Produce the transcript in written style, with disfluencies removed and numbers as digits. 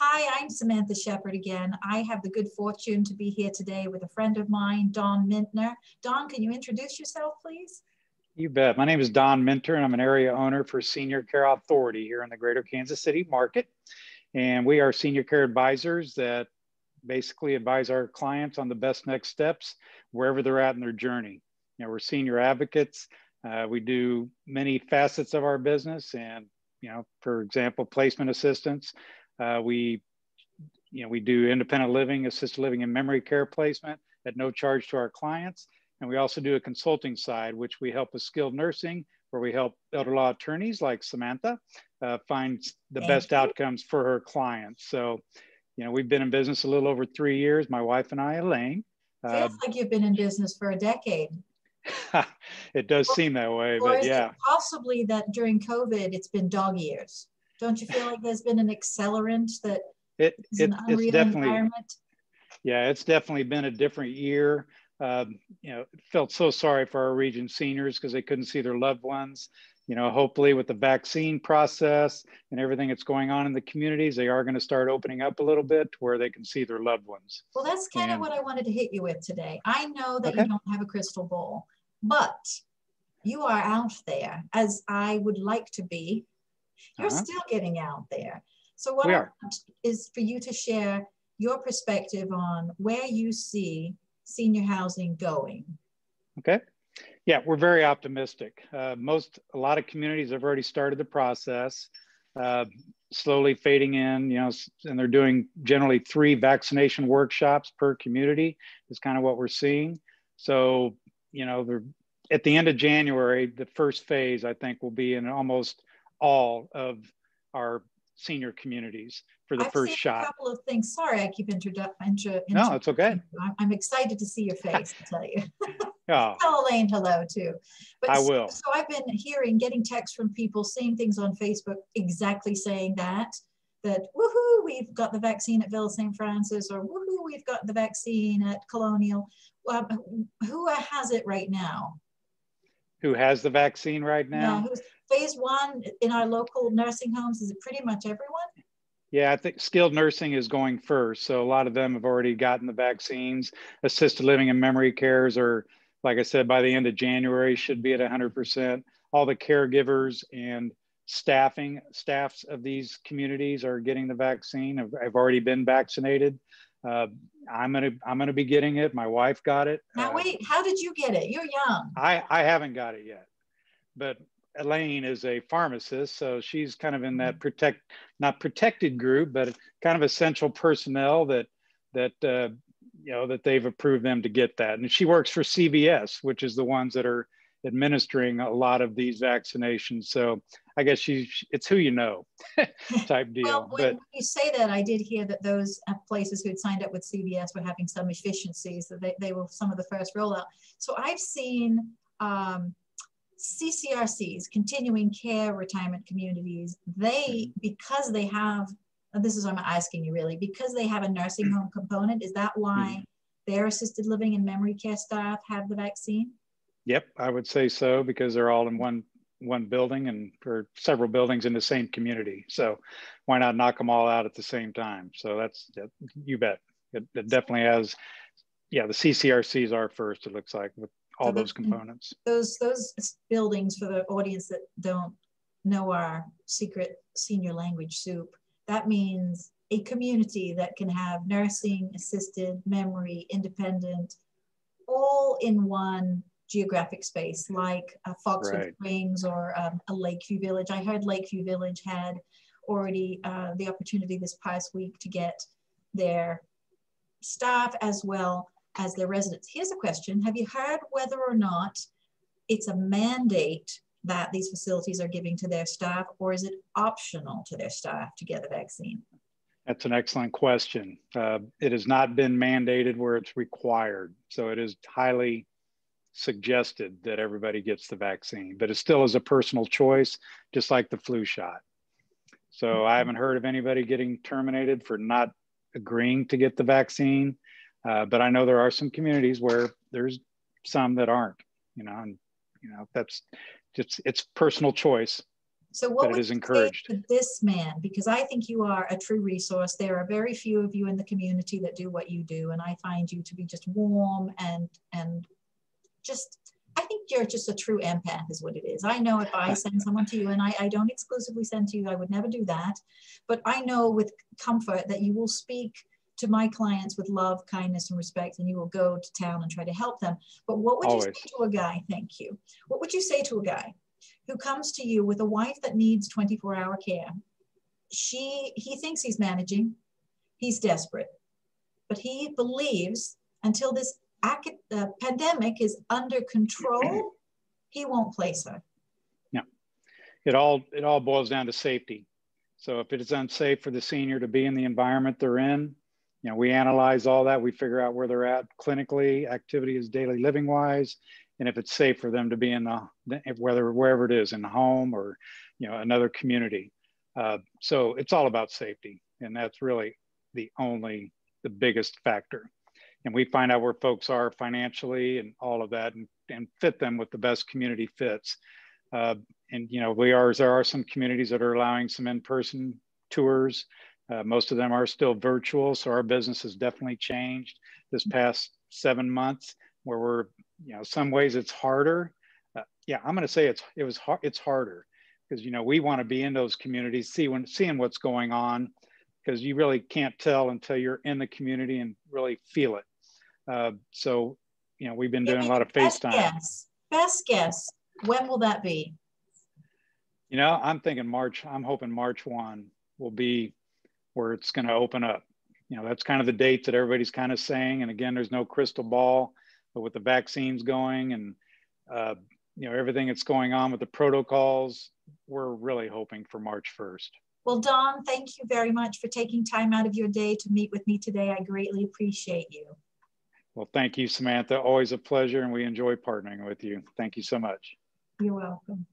Hi, I'm Samantha Shepard again. I have the good fortune to be here today with a friend of mine, Don Mintner. Don, can you introduce yourself, please? You bet. My name is Don Minter, and I'm an area owner for Senior Care Authority here in the greater Kansas City market. And we are senior care advisors that basically advise our clients on the best next steps wherever they're at in their journey. You know, we're senior advocates. We do many facets of our business, and for example, placement assistance. We do independent living, assisted living, and memory care placement at no charge to our clients. And we also do a consulting side, which we help with skilled nursing, where we help elder law attorneys like Samantha find the best outcomes for her clients. So, we've been in business a little over 3 years, my wife and I, Elaine. Feels like you've been in business for a decade. It does seem that way, or but is yeah. It possibly that during COVID, it's been dog years. Don't you feel like there's been an accelerant that it's an unreal environment? Yeah, it's definitely been a different year. It felt so sorry for our region seniors because they couldn't see their loved ones. Hopefully with the vaccine process and everything that's going on in the communities, they are going to start opening up a little bit to where they can see their loved ones. Well, that's kind of what I wanted to hit you with today. I know that you don't have a crystal ball, but you are out there, as I would like to be. You're still getting out there. So what I want is for you to share your perspective on where you see senior housing going. Okay. Yeah, we're very optimistic. A lot of communities have already started the process, slowly fading in, and they're doing generally 3 vaccination workshops per community is kind of what we're seeing. So, they're at the end of January, the first phase, I think, will be in almost all of our senior communities for the first shot. A couple of things. Sorry, I keep interrupting. No, it's okay. I'm excited to see your face, to tell you. Yeah. Tell Elaine hello too. But I will. So I've been getting texts from people, seeing things on Facebook exactly saying that woohoo, we've got the vaccine at Villa St. Francis, or woohoo, we've got the vaccine at Colonial. Who has it right now? Who has the vaccine right now? Yeah, phase 1 in our local nursing homes? Is it pretty much everyone? Yeah, I think skilled nursing is going first. So a lot of them have already gotten the vaccines. Assisted living and memory cares are, like I said, by the end of January, should be at 100%. All the caregivers and staffs of these communities are getting the vaccine. I've already been vaccinated. I'm gonna be getting it. My wife got it. Now wait, how did you get it? You're young. I haven't got it yet, but Elaine is a pharmacist, so she's kind of in that not protected group, but kind of essential personnel that they've approved them to get that. And she works for CVS, which is the ones that are administering a lot of these vaccinations. So I guess it's who you know type deal. Well, when you say that, I did hear that those places who'd signed up with CVS were having some efficiencies, that they were some of the first rollout. So I've seen CCRCs, continuing care retirement communities, because they have, and this is what I'm asking you really, because they have a nursing home component, is that why their assisted living and memory care staff have the vaccine? Yep, I would say so, because they're all in one building and for several buildings in the same community. So why not knock them all out at the same time? So you bet. It definitely has, the CCRCs are first, it looks like, with all those components. Those buildings, for the audience that don't know our secret senior language soup, that means a community that can have nursing, assisted, memory, independent, all in one geographic space, like Foxwood Springs or a Lakeview Village. I heard Lakeview Village had already the opportunity this past week to get their staff as well as their residents. Here's a question. Have you heard whether or not it's a mandate that these facilities are giving to their staff, or is it optional to their staff to get the vaccine? That's an excellent question. It has not been mandated where it's required. So it is highly suggested that everybody gets the vaccine, but it still is a personal choice, just like the flu shot. So I haven't heard of anybody getting terminated for not agreeing to get the vaccine. But I know there are some communities where there's some that aren't, and that's just, it's personal choice. So what that it would is you encouraged. say to this man? Because I think you are a true resource. There are very few of you in the community that do what you do. And I find you to be just warm and just, I think you're just a true empath is what it is. I know if I send someone to you, and I don't exclusively send to you, I would never do that. But I know with comfort that you will speak to my clients with love, kindness, and respect, and you will go to town and try to help them. But what would Always. you say to a guy, thank you, what would you say to a guy who comes to you with a wife that needs 24-hour care? He thinks he's managing, he's desperate, but he believes until this pandemic is under control, he won't place her. Yeah, it all boils down to safety. So if it is unsafe for the senior to be in the environment they're in, you know, we analyze all that. We figure out where they're at clinically, activities, daily living wise, and if it's safe for them to be in wherever it is, in the home or, you know, another community. So it's all about safety, and that's really the biggest factor. And we find out where folks are financially and all of that, and fit them with the best community fits. And you know, there are some communities that are allowing some in-person tours. Most of them are still virtual, so our business has definitely changed this past 7 months, where we're, you know, some ways it's harder. Yeah, I'm going to say it's harder because, you know, we want to be in those communities, seeing what's going on, because you really can't tell until you're in the community and really feel it. So, you know, we've been doing a lot of FaceTime. Best guess. When will that be? You know, I'm thinking March. I'm hoping March 1 will be where it's going to open up. You know, that's kind of the date that everybody's kind of saying. And again, there's no crystal ball, but with the vaccines going and, you know, everything that's going on with the protocols, we're really hoping for March 1st. Well, Don, thank you very much for taking time out of your day to meet with me today. I greatly appreciate you. Well, thank you, Samantha. Always a pleasure, and we enjoy partnering with you. Thank you so much. You're welcome.